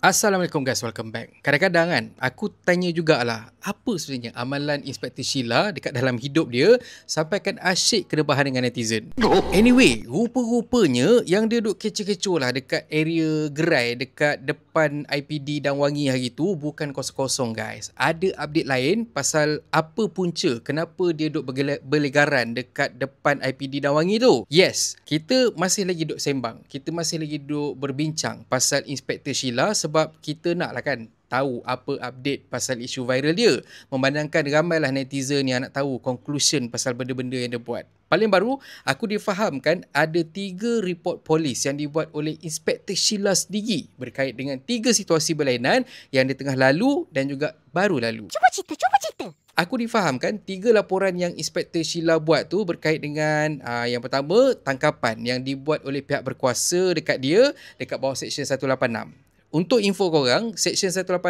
Assalamualaikum guys, welcome back. Kadang-kadang kan, aku tanya jugalah, apa sebenarnya amalan Inspektor Sheila dekat dalam hidup dia sampai kan asyik kena bahan dengan netizen. Anyway, rupa-rupanya yang dia duk kecoh-kecoh lah dekat area gerai dekat depan IPD Dan Wangi hari tu bukan kosong-kosong guys. Ada update lain pasal apa punca kenapa dia duk berlegaran dekat depan IPD Dan Wangi tu. Yes, kita masih lagi duk sembang. Kita masih lagi duk berbincang pasal Inspektor Sheila sebab kita nak lah kan tahu apa update pasal isu viral dia. Memandangkan ramailah netizen yang nak tahu conclusion pasal benda-benda yang dia buat. Paling baru, aku difahamkan ada 3 report polis yang dibuat oleh Inspektor Sheila sendiri berkait dengan 3 situasi berlainan yang dia tengah lalu dan juga baru lalu. Cuba cerita. Aku difahamkan 3 laporan yang Inspektor Sheila buat tu berkait dengan yang pertama, tangkapan yang dibuat oleh pihak berkuasa dekat dia dekat bawah Seksyen 186. Untuk info korang, Seksyen 186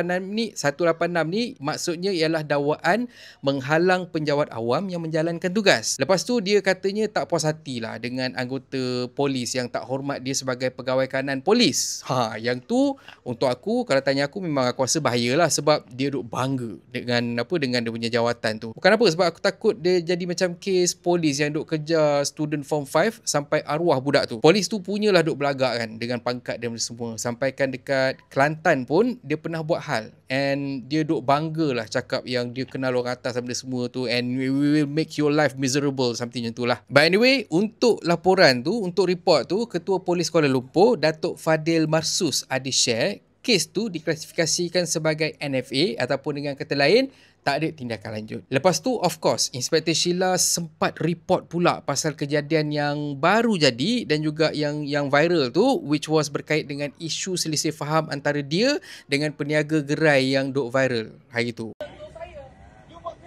ni maksudnya ialah dakwaan menghalang penjawat awam yang menjalankan tugas. Lepas tu dia katanya tak puas hati lah dengan anggota polis yang tak hormat dia sebagai pegawai kanan polis. Yang tu untuk aku, kalau tanya aku memang aku rasa bahayalah sebab dia duk bangga dengan dia punya jawatan tu. Bukan apa, sebab aku takut dia jadi macam kes polis yang duk kejar student form 5 sampai arwah budak tu. Polis tu punyalah duk belagak kan dengan pangkat dia semua. Sampaikan dekat Kelantan pun dia pernah buat hal and dia duk bangga lah cakap yang dia kenal orang atas benda semua tu and we will make your life miserable, something macam tu lah. But anyway, untuk laporan tu, untuk report tu, Ketua Polis Kuala Lumpur Datuk Fadil Marsus ada share kes tu diklasifikasikan sebagai NFA ataupun dengan kata lain tak ada tindakan lanjut. Lepas tu, of course, Inspektor Sheila sempat report pula pasal kejadian yang baru jadi dan juga yang viral tu, which was berkait dengan isu selisih faham antara dia dengan peniaga gerai yang duk viral hari tu.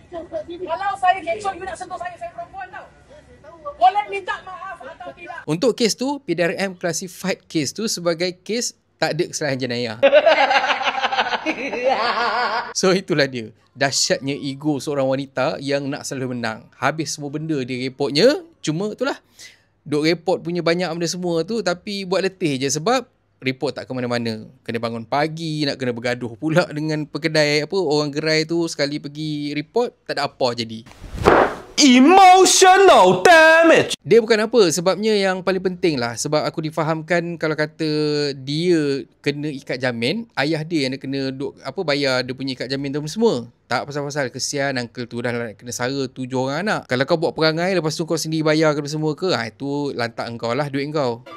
Kalau saya kecoh, you nak sentuh saya perempuan tau. Boleh minta maaf atau tidak? Untuk kes tu, PDRM classified kes tu sebagai kes tak ada kesalahan jenayah. So itulah dia, dahsyatnya ego seorang wanita yang nak selalu menang. Habis semua benda dia reportnya, cuma itulah, duk report punya banyak benda semua tu tapi buat letih je sebab report tak ke mana-mana. Kena bangun pagi, nak kena bergaduh pula dengan pekedai orang gerai tu. Sekali pergi report, tak ada apa jadi. Emotional damage. Dia bukan apa, sebabnya yang paling penting lah. Sebab aku difahamkan kalau kata dia kena ikat jamin, ayah dia yang dia kena bayar dia punya ikat jamin tu semua. Tak pasal-pasal, kesian uncle tu dah kena sara 7 orang anak. Kalau kau buat perangai lepas tu kau sendiri bayar ke semua ke, itu lantak engkau lah, duit engkau.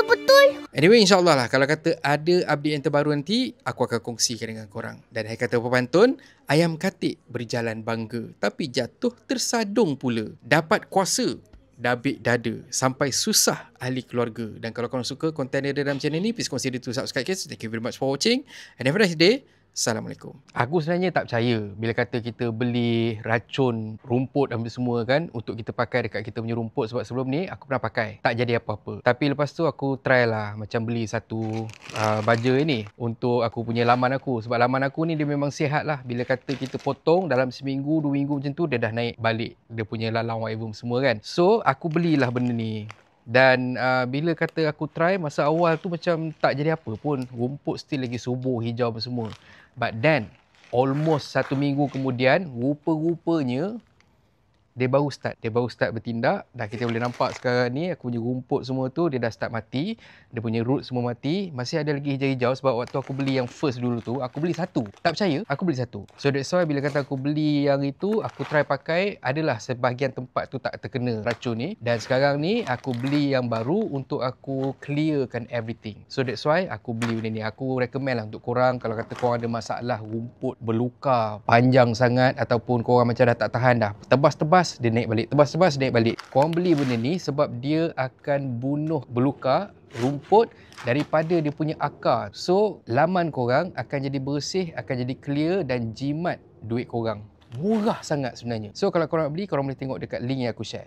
Betul. Anyway, insyaAllah lah, kalau kata ada update yang terbaru nanti, aku akan kongsikan dengan korang. Dan hai kata pepantun, ayam katik berjalan bangga, tapi jatuh tersadung pula. Dapat kuasa, dabik dada, sampai susah ahli keluarga. Dan kalau korang suka konten dia dalam channel ni, please consider to subscribe guys. Thank you very much for watching. And have a nice day. Assalamualaikum. Aku sebenarnya tak percaya bila kata kita beli racun rumput dan semua kan untuk kita pakai dekat kita punya rumput, sebab sebelum ni aku pernah pakai, tak jadi apa-apa. Tapi lepas tu aku try lah macam beli satu baja ni untuk aku punya laman aku, sebab laman aku ni dia memang sihat lah. Bila kata kita potong dalam seminggu 2 minggu macam tu, dia dah naik balik dia punya lalang whatever semua kan. So aku belilah benda ni. Dan bila kata aku try, masa awal tu macam tak jadi apa pun. Rumput still lagi subur, hijau apa semua. But then, almost 1 minggu kemudian, rupa-rupanya dia baru start bertindak. Dah kita boleh nampak sekarang ni aku punya rumput semua tu dia dah start mati. Dia punya root semua mati. Masih ada lagi hijau-hijau sebab waktu aku beli yang first dulu tu, aku beli satu. Tak percaya, aku beli satu. So that's why bila kata aku beli yang itu, aku try pakai, adalah sebahagian tempat tu tak terkena racun ni. Dan sekarang ni aku beli yang baru untuk aku clearkan everything. So that's why aku beli benda ni. Aku recommend lah untuk korang, kalau kata korang ada masalah rumput berluka panjang sangat ataupun korang macam dah tak tahan dah, tebas-tebas dia naik balik, tebas-tebas dia naik balik. Korang beli benda ni sebab dia akan bunuh beluka rumput daripada dia punya akar. So laman korang akan jadi bersih, akan jadi clear dan jimat duit korang. Murah sangat sebenarnya. So kalau korang nak beli, korang boleh tengok dekat link yang aku share.